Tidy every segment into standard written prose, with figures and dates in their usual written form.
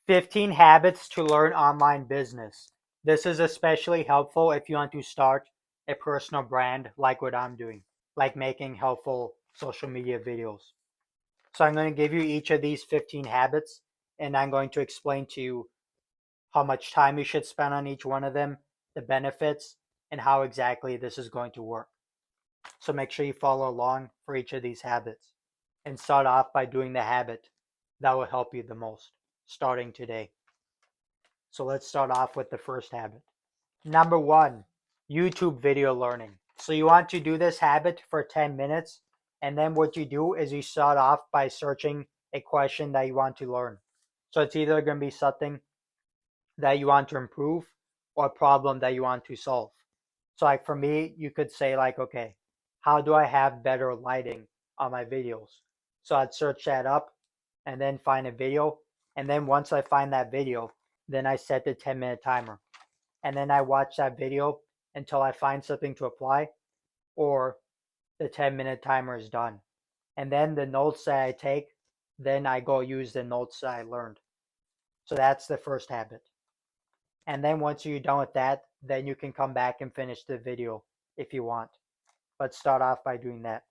15 habits to learn online business. This is especially helpful if you want to start a personal brand like what I'm doing, like making helpful social media videos. So I'm going to give you each of these 15 habits and I'm going to explain to you how much time you should spend on each one of them, the benefits, and how exactly this is going to work. So make sure you follow along for each of these habits and start off by doing the habit that will help you the most starting today. So let's start off with the first habit. Number one, YouTube video learning. So you want to do this habit for 10 minutes. And then what you do is you start off by searching a question that you want to learn. So it's either going to be something that you want to improve or a problem that you want to solve. So like for me, you could say like, okay, how do I have better lighting on my videos? So I'd search that up and then find a video. And then once I find that video, then I set the 10-minute timer. And then I watch that video until I find something to apply or the 10-minute timer is done. And then the notes that I take, then I go use the notes that I learned. So that's the first habit. And then once you're done with that, then you can come back and finish the video if you want. But start off by doing that.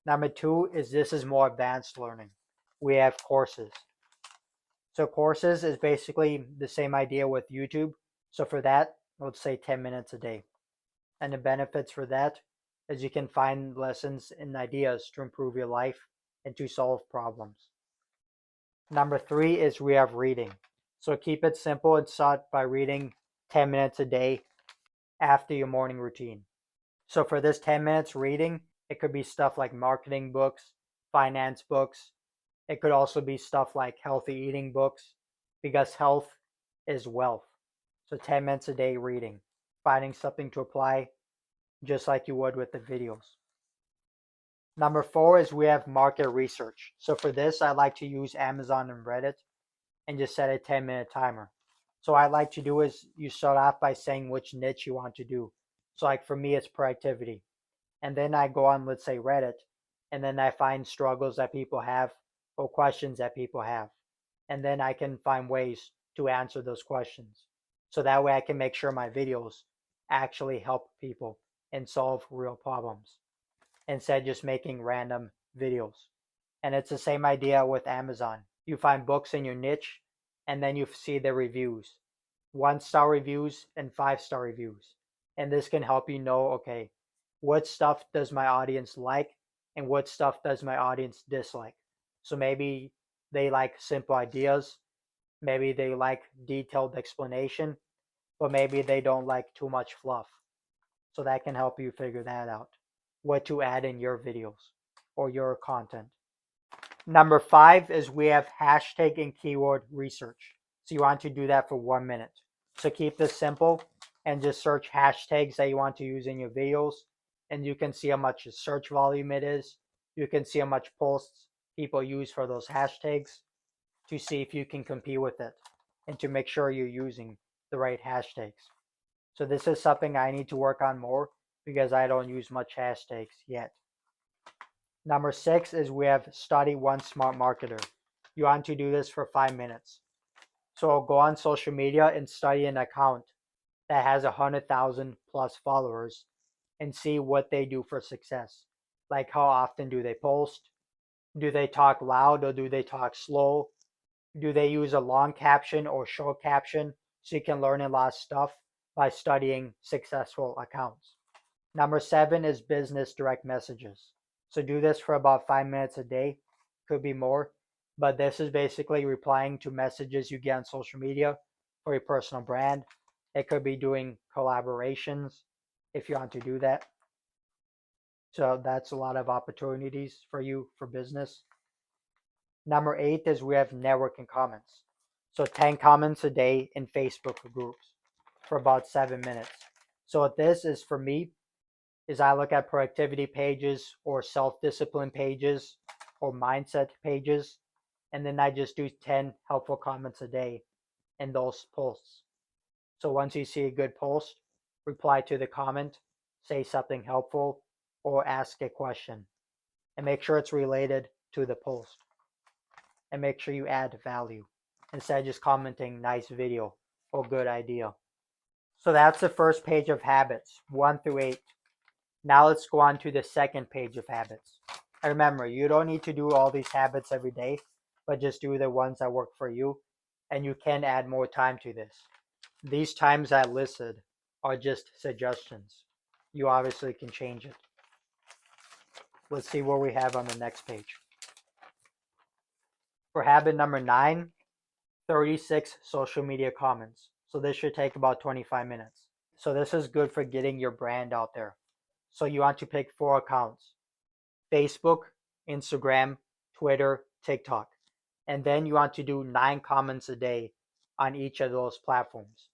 Number two is this is more advanced learning. We have courses. So courses is basically the same idea with YouTube. So for that, let's say 10 minutes a day. And the benefits for that is you can find lessons and ideas to improve your life and to solve problems. Number three is we have reading. So keep it simple and start by reading 10 minutes a day after your morning routine. So for this 10 minutes reading, it could be stuff like marketing books, finance books. It could also be stuff like healthy eating books because health is wealth. So 10 minutes a day reading, finding something to apply just like you would with the videos. Number four is we have market research. So for this, I like to use Amazon and Reddit and just set a 10-minute timer. So what I like to do is you start off by saying which niche you want to do. So like for me, it's productivity. And then I go on, let's say Reddit, and then I find struggles that people have or questions that people have. And then I can find ways to answer those questions. So that way I can make sure my videos actually help people and solve real problems instead of just making random videos. And it's the same idea with Amazon. You find books in your niche and then you see the reviews, 1 star reviews and 5 star reviews. And this can help you know, okay, what stuff does my audience like and what stuff does my audience dislike. So maybe they like simple ideas, maybe they like detailed explanation, but maybe they don't like too much fluff. So that can help you figure that out, what to add in your videos or your content. Number five is we have hashtag and keyword research. So you want to do that for 1 minute. So keep this simple and just search hashtags that you want to use in your videos. And you can see how much search volume it is. You can see how much posts people use for those hashtags to see if you can compete with it and to make sure you're using the right hashtags. So this is something I need to work on more because I don't use much hashtags yet. Number six is we have study one smart marketer. You want to do this for 5 minutes. So go on social media and study an account that has 100,000 plus followers and see what they do for success. Like how often do they post? Do they talk loud or do they talk slow? Do they use a long caption or short caption? So you can learn a lot of stuff by studying successful accounts. Number seven is business direct messages. So do this for about 5 minutes a day, could be more, but this is basically replying to messages you get on social media for your personal brand. It could be doing collaborations if you want to do that. So that's a lot of opportunities for you for business. Number eight is we have networking comments. So 10 comments a day in Facebook groups for about 7 minutes. So what this is for me is I look at productivity pages or self-discipline pages or mindset pages, and then I just do 10 helpful comments a day in those posts. So once you see a good post, reply to the comment, say something helpful, or ask a question, and make sure it's related to the post, and make sure you add value. instead of just commenting nice video or good idea. So that's the first page of habits, 1 through 8. Now let's go on to the second page of habits. And remember, you don't need to do all these habits every day, but just do the ones that work for you. And you can add more time to this. These times I listed are just suggestions. You obviously can change it. Let's see what we have on the next page. For habit number 9, 36 social media comments. So this should take about 25 minutes. So this is good for getting your brand out there. So you want to pick 4 accounts: Facebook, Instagram, Twitter, TikTok. And then you want to do 9 comments a day on each of those platforms.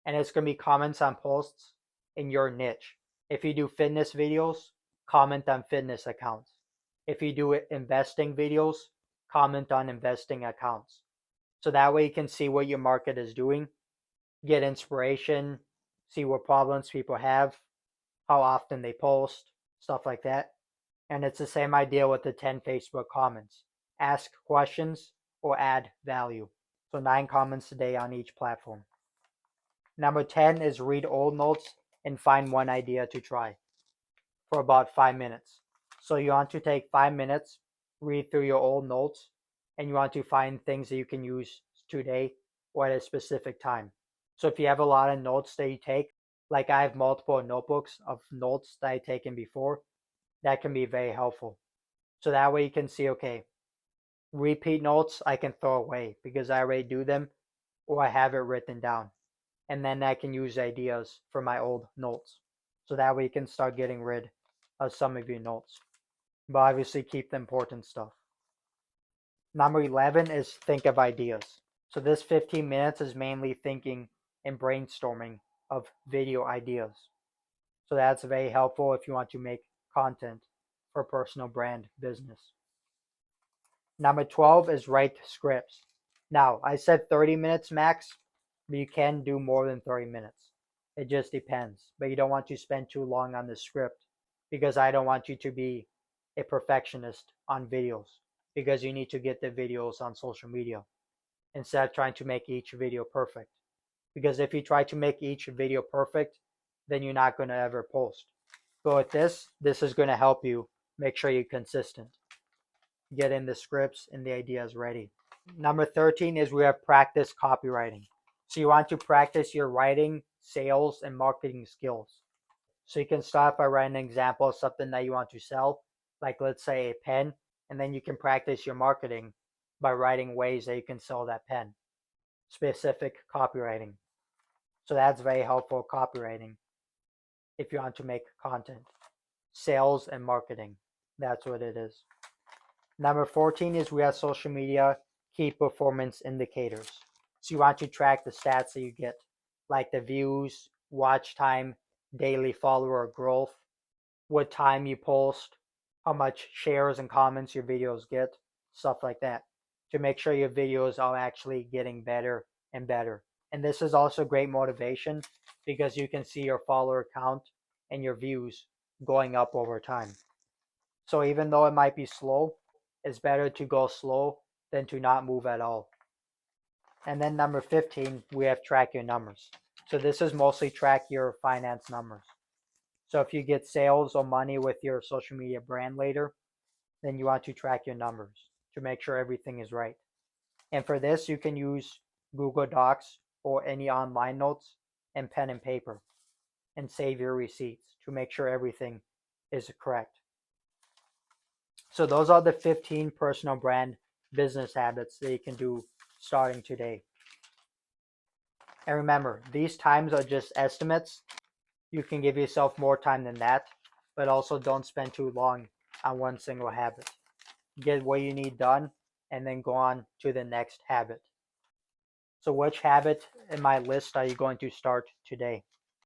And it's going to be comments on posts in your niche. If you do fitness videos, comment on fitness accounts. If you do investing videos, comment on investing accounts. So that way you can see what your market is doing, get inspiration, see what problems people have, how often they post, stuff like that. And it's the same idea with the 10 Facebook comments. Ask questions or add value. So 9 comments a day on each platform. Number 10 is read old notes and find one idea to try for about 5 minutes. So you want to take 5 minutes, read through your old notes, and you want to find things that you can use today or at a specific time. So if you have a lot of notes that you take, like I have multiple notebooks of notes that I've taken before, that can be very helpful. So that way you can see, okay, repeat notes I can throw away because I already do them or I have it written down. And then I can use ideas for my old notes. So that way you can start getting rid of some of your notes. But obviously keep the important stuff. Number 11 is think of ideas. So this 15 minutes is mainly thinking and brainstorming of video ideas. So that's very helpful if you want to make content for personal brand business. Number 12 is write scripts. Now, I said 30 minutes max, but you can do more than 30 minutes. It just depends. But you don't want to spend too long on the script because I don't want you to be a perfectionist on videos because you need to get the videos on social media instead of trying to make each video perfect. Because if you try to make each video perfect, then you're not going to ever post. But with this is going to help you make sure you're consistent. Getting the scripts and the ideas ready. Number 13 is we have practice copywriting. So you want to practice your writing, sales, and marketing skills. So you can start by writing an example of something that you want to sell, like let's say a pen, and then you can practice your marketing by writing ways that you can sell that pen. Specific copywriting. So that's very helpful copywriting if you want to make content. Sales and marketing. That's what it is. Number 14 is we have social media key performance indicators. So you want to track the stats that you get, like the views, watch time, daily follower growth, what time you post, how much shares and comments your videos get, stuff like that, to make sure your videos are actually getting better and better. And this is also great motivation because you can see your follower count and your views going up over time. So even though it might be slow, it's better to go slow than to not move at all. And then number 15, we have track your numbers. So this is mostly track your finance numbers. So if you get sales or money with your social media brand later, then you want to track your numbers to make sure everything is right. And for this, you can use Google Docs or any online notes and pen and paper and save your receipts to make sure everything is correct. So those are the 15 personal brand business habits that you can do starting today. And remember, these times are just estimates. You can give yourself more time than that, but also don't spend too long on one single habit. Get what you need done and then go on to the next habit. So which habit in my list are you going to start today?